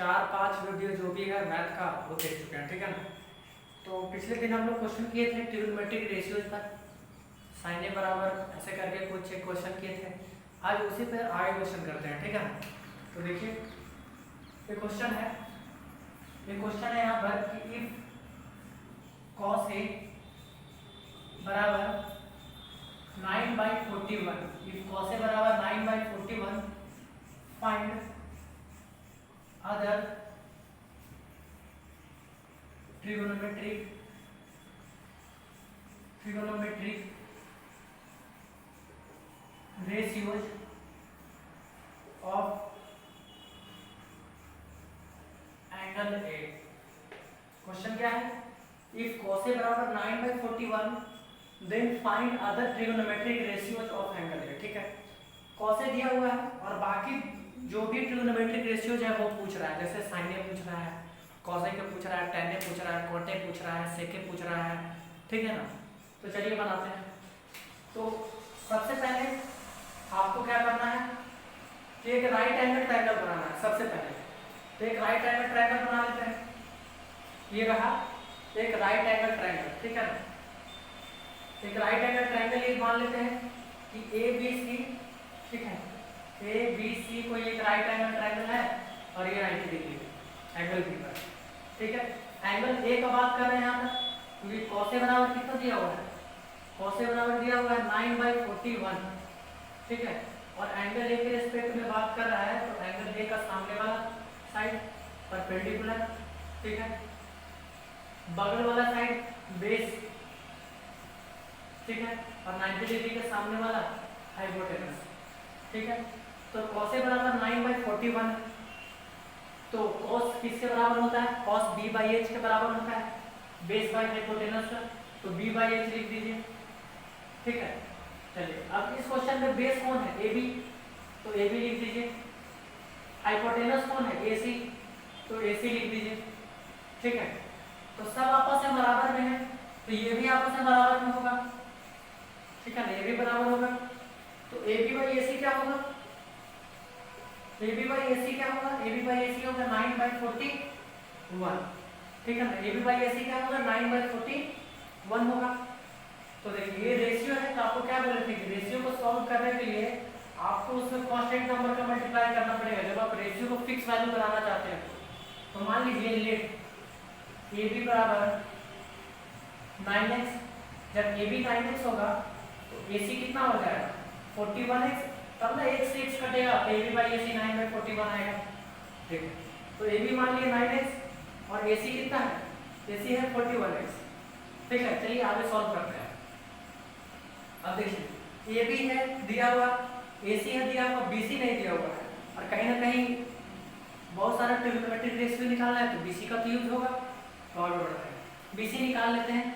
4-5 video जो भी है मैथ का वो देख चुके हैं, ठीक है ना। तो पिछले दिन हम लोग क्वेश्चन किए थे ट्रिग्नोमेट्रिक रेशियोज पर, साइन ए बराबर ऐसे करके कुछ एक क्वेश्चन किए थे। आज उसी पर आगे क्वेश्चन करते हैं, ठीक है ना। तो देखिए ये क्वेश्चन है यहाँ पर कि इफ cos A बराबर 9/41, इफ cos A बराबर 9/41 find other trigonometric ratios of angle A। Question क्या है, इफ cos A बराबर 9/41 then find other trigonometric ratios of angle A। ठीक है, cos A दिया हुआ है और बाकी जो भी ट्रिगोनोमेट्रिक रेशियोज है वो पूछ रहा है, जैसे sin A पूछ रहा है, cos A के पूछ रहा है, tan A पूछ रहा है, cot A पूछ रहा है, sec A पूछ रहा है, ठीक है ना। तो चलिए बनाते हैं। तो सबसे पहले आपको क्या करना है कि एक राइट एंगल ट्रायंगल बनाना है सबसे पहले। तो एक राइट एंगल ट्रायंगल बना लेते हैं, ये रहा एक राइट एंगल ट्रायंगल, ठीक है ना। एक राइट एंगल ट्रायंगल ये मान लेते हैं कि ABC, ठीक है, ABC को एक राइट एंगल ट्रायंगल है और ये 90 डिग्री एंगल बी पर, ठीक है। एंगल ए का बात कर रहे हैं यहाँ पर, क्योंकि cos A बराबर कितना दिया हुआ है, cos A बराबर दिया हुआ है 9/41, ठीक है। और एंगल ए के रिस्पेक्ट में बात कर रहा है तो एंगल ए का सामने वाला साइड परपेंडिकुलर, ठीक है, बगल वाला साइड बेस, ठीक है, और 90 डिग्री के सामने वाला हाइपोटेनस, ठीक है। तो cos A बराबर 9/41, तो cos किसके बराबर होता है, cos B/h के बराबर होता है, बेस बाय हाइपोटेनस का, तो B/h लिख दीजिए, ठीक है। चलिए अब इस क्वेश्चन में बेस कौन है, AB, तो AB लिख दीजिए। हाइपोटेनस कौन है, AC, तो AC लिख दीजिए, ठीक है। तो सब आपस में बराबर में है, तो ये भी आपस में बराबर में होगा, ठीक है ना, ये भी बराबर होगा। तो AB/AC क्या होगा, AB/AC क्या होगा, AB/AC होगा 9/41, ठीक है ना। AB/AC क्या होगा 9/41 होगा। तो देखिए ये रेशियो है, तो आपको क्या बोले थे कि रेशियो को सॉल्व करने के लिए आपको उसमें कांस्टेंट नंबर का मल्टीप्लाई करना पड़ेगा जब आप रेशियो को फिक्स वैल्यू बनाना चाहते हैं। तो मान लीजिए लेट AB बराबर 9x, जब AB 9x होगा तो AC कितना हो जाएगा 41x, तब ना x से x कटेगा तो AB/AC 9/41 आएगा, ठीक है। तो AB मान लिए 9x और AC कितना है, AC है 41x, ठीक है। चलिए आगे सॉल्व करते हैं। अब देखिए AB है दिया हुआ, AC है दिया हुआ, BC नहीं दिया हुआ है, और कहीं ना कहीं बहुत सारा ट्रिग्नोमेट्रिक रेशियो निकालना है तो BC का तो यूज होगा, तो आगे बढ़ते हैं, BC निकाल लेते हैं।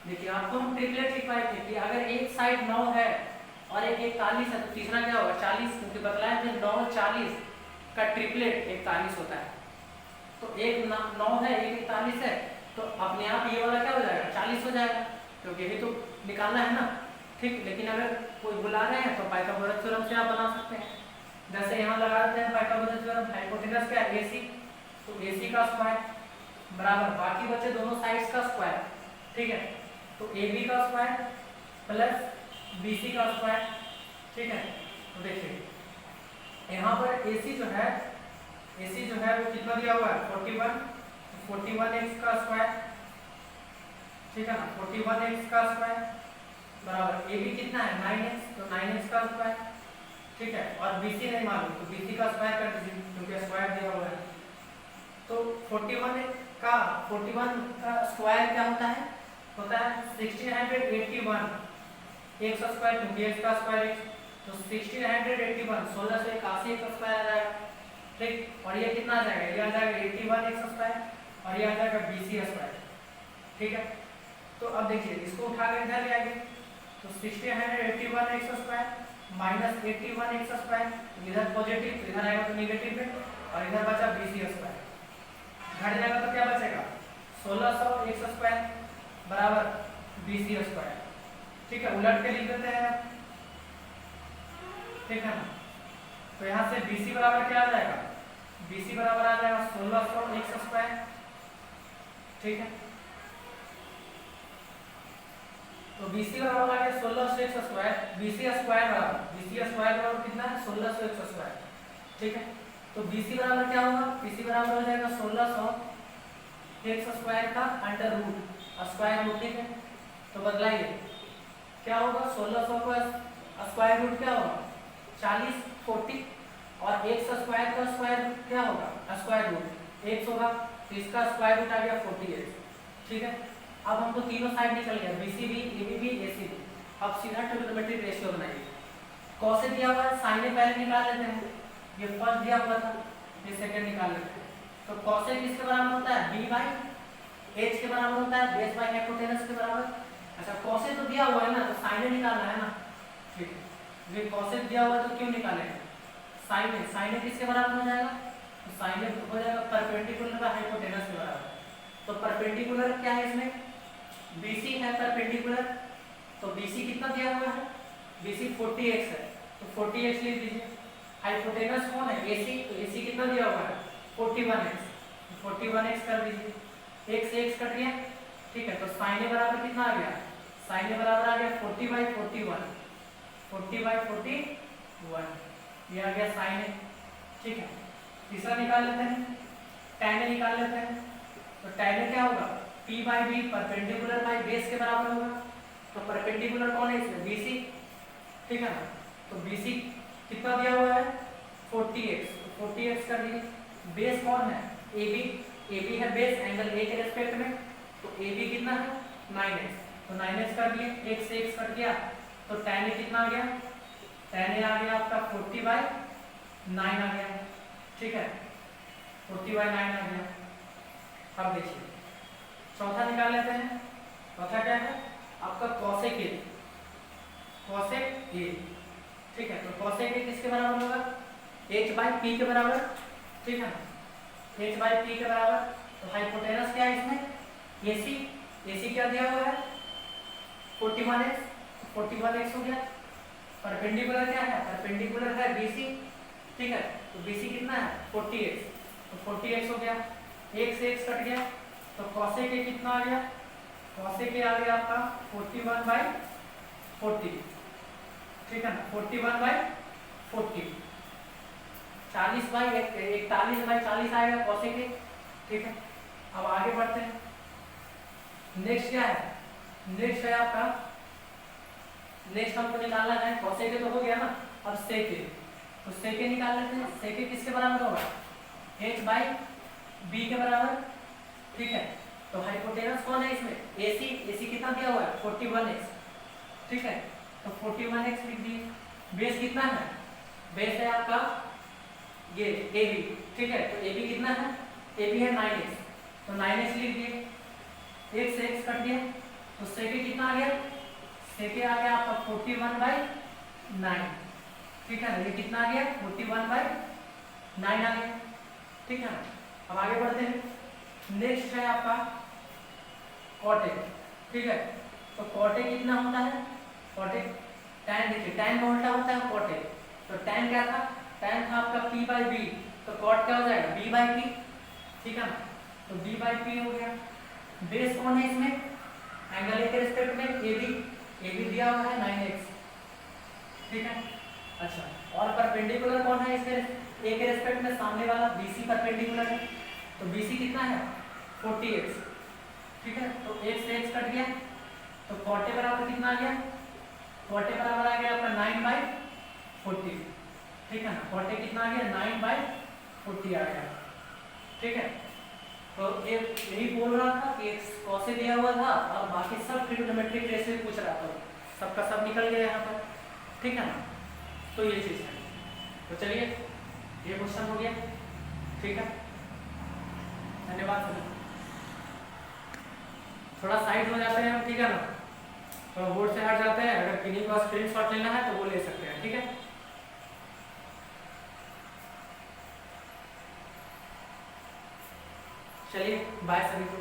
देखिए आपको हम ट्रिपलेट लिखवाए थे कि अगर एक साइड 9 है और एक 41 है तो तीसरा क्या होगा 40, क्योंकि बतलाया थे 9 40 का ट्रिपलेट 41 होता है। तो एक 9 है एक 41 है, तो अपने आप ये वाला क्या हो जाएगा 40 हो जाएगा, क्योंकि ये तो निकालना है ना, ठीक। लेकिन अगर कोई बुला रहे हैं तो पाइथागोरस थ्योरम से आप बना सकते हैं, जैसे यहाँ लगा देते हैं पाइथागोरस थ्योरम। हाइपोटेनस क्या है AC, तो AC का स्क्वायर बराबर बाकी बचे दोनों साइड्स का स्क्वायर, ठीक है। तो AB का स्क्वायर प्लस BC का स्क्वायर, ठीक है। तो देखिए यहाँ पर AC जो है वो कितना दिया हुआ है 41x का स्क्वायर, ठीक है ना, 41x का स्क्वायर बराबर AB कितना है 9x, तो 9x का स्क्वायर, ठीक है। और BC नहीं मालूम तो BC का स्क्वायर कर दीजिए क्योंकि स्क्वायर दिया हुआ है। तो 41 का स्क्वायर क्या होता है 1681 x का स्क्वायर, क्योंकि x का स्क्वायर x, तो 1681 1681 का स्क्वायर आ जाएगा, ठीक। और ये कितना आ जाएगा, ये आ जाएगा 81 x स्क्वायर और ये आ जाएगा BC स्क्वायर, ठीक है। तो अब देखिए इसको उठा कर इधर ले आएंगे तो 1681 x square minus 81 x square, इधर पॉजिटिव तो इधर आएगा तो नेगेटिव है, और इधर बचा BC स्क्वायर, घट जाएगा तो क्या बचेगा 1600 x स्क्वायर बराबर BC स्क्वायर, ठीक है। उलट के लिख देते हैं, ठीक है ना। तो यहाँ से BC बराबर क्या आ जाएगा BC बराबर आ जाएगा 1600 x स्क्वायर, ठीक है। तो BC बराबर आ गया 1600 x स्क्वायर, BC स्क्वायर बराबर कितना है 1600 x स्क्वायर, ठीक है। तो BC बराबर क्या होगा, BC बराबर हो जाएगा 1600 x स्क्वायर का अंडर रूट स्क्वायर रूट, ठीक है। तो बदलाइए क्या होगा, 1600 का स्क्वायर रूट क्या होगा 40 40, और x स्क्वायर का स्क्वायर रूट क्या होगा स्क्वायर रूट x होगा, तो इसका स्क्वायर रूट आ गया 40x, ठीक है। अब हमको तीनों साइड निकल गया, BCB ABB ACB। अब सीधा ट्रिग्नोमेट्रिक रेशियो बनाइए। कॉस दिया हुआ है, साइन पहले निकाल लेते हैं, ये फर्स्ट दिया हुआ था, ये सेकंड निकाल लेते हैं। तो कॉस किसके बराबर होता है b बाई h के बराबर होता है, बेस बाई हाइपोटेनस के बराबर। अच्छा कॉस तो दिया हुआ है ना, तो साइन निकालना है ना, ठीक है। ये कॉस दिया हुआ है तो क्यों निकालेंगे, साइन किसके बराबर हो जाएगा, तो साइन हो जाएगा परपेंडिकुलर बाई हाइपोटेनस के बराबर। तो परपेंडिकुलर क्या है इसमें, BC है परपेंडिकुलर, तो BC कितना दिया हुआ है, BC 40x है, तो 40x लिख दीजिए। हाइपोटेनस कौन है AC, तो AC कितना दिया हुआ है 41x, तो 41x कर दीजिए, x से x कट गया, ठीक है। तो साइन बराबर कितना आ गया, साइन बराबर आ गया 40/41, 40/41, ये आ गया साइन, ठीक है। तीसरा निकाल लेते हैं, tan निकाल लेते हैं। तो tan क्या होगा, p/b परपेंडिकुलर बाई बेस के बराबर होगा। तो परपेंडिकुलर कौन है इसमें, BC, ठीक है ना। तो BC कितना दिया हुआ है 40x, तो 40x कर दीजिए। बेस कौन है AB है बेस एंगल A के रेस्पेक्ट में, तो AB कितना है 9x, तो 9x कर दिए, x से x कट गया, तो tan A कितना आ गया, tan A आ गया आपका 40/9 आ गया, ठीक है, 40/9 आ गया। अब देखिए चौथा निकाल लेते हैं। चौथा क्या है आपका cosec A, ठीक है। तो cosec A किसके बराबर होगा, h/p के बराबर, ठीक है, h/p के बराबर। तो हाइपोटेनस क्या है इसमें AC क्या दिया हुआ है 41x, 41x हो गया। परपेंडिकुलर क्या है, परपेंडिकुलर है BC, ठीक है। तो BC कितना है 40x, तो 40x हो गया, x से x कट गया, तो cosec A कितना आ गया, cosec A आ गया आपका 41/40, ठीक है ना, 41/40, 41/40 आएगा cosec A, ठीक है। अब आगे बढ़ते हैं, नेक्स्ट क्या है, नेक्स्ट है आपका, नेक्स्ट हमको निकालना है cosec A तो हो गया ना, अब sec A, तो sec A निकाल लेते हैं। sec A किसके बराबर होगा, h/b के बराबर, ठीक है। तो हाइपोटेनस कौन है इसमें AC कितना दिया हुआ है 41x, ठीक है। तो 41x लिख दिए। बेस कितना है, बेस है आपका ये AB, ठीक है। तो AB कितना है, AB है 9x, तो 9x लिख दिए, x से x कट गया, तो sec A कितना आ गया, sec A आ गया आपका 41/9, ठीक है। ये कितना आ गया 41/9 आ गया, ठीक है। अब आगे बढ़ते हैं, नेक्स्ट है आपका cot A, ठीक है। तो cot A कितना होता है, cot A tan, देखिए tan में उल्टा होता है cot A, तो tan क्या था, tan था आपका p/b, तो cot क्या हो जाएगा b/p, ठीक है ना। तो b/p हो गया। बेस कौन है इसमें, एंगल A के रिस्पेक्ट में AB दिया हुआ है 9x, ठीक है। अच्छा और परपेंडिकुलर कौन है इसके A के रिस्पेक्ट में, सामने वाला BC परपेंडिकुलर है, तो BC कितना है 40x, ठीक है। तो x से x कट गया, तो cot A बराबर कितना आ गया, cot A बराबर आ गया आपका 9/40, ठीक है ना। cot A कितना आ गया 9/40 आ गया, ठीक है। तो ये यही बोल रहा था कि cos A दिया हुआ था और बाकी सब ट्रिग्नोमेट्रिक रेशियो पूछ रहा था, सबका सब निकल गया यहाँ पर, ठीक है ना। तो ये चीज है, तो चलिए ये क्वेश्चन हो गया, ठीक है। धन्यवाद सभी। थोड़ा साइड हो जाते हैं हम, ठीक है ना, थोड़ा बोर्ड से हट जाते हैं। अगर किन्हीं को स्क्रीनशॉट लेना है तो वो ले सकते हैं, ठीक है। चलिए बाय सभी को।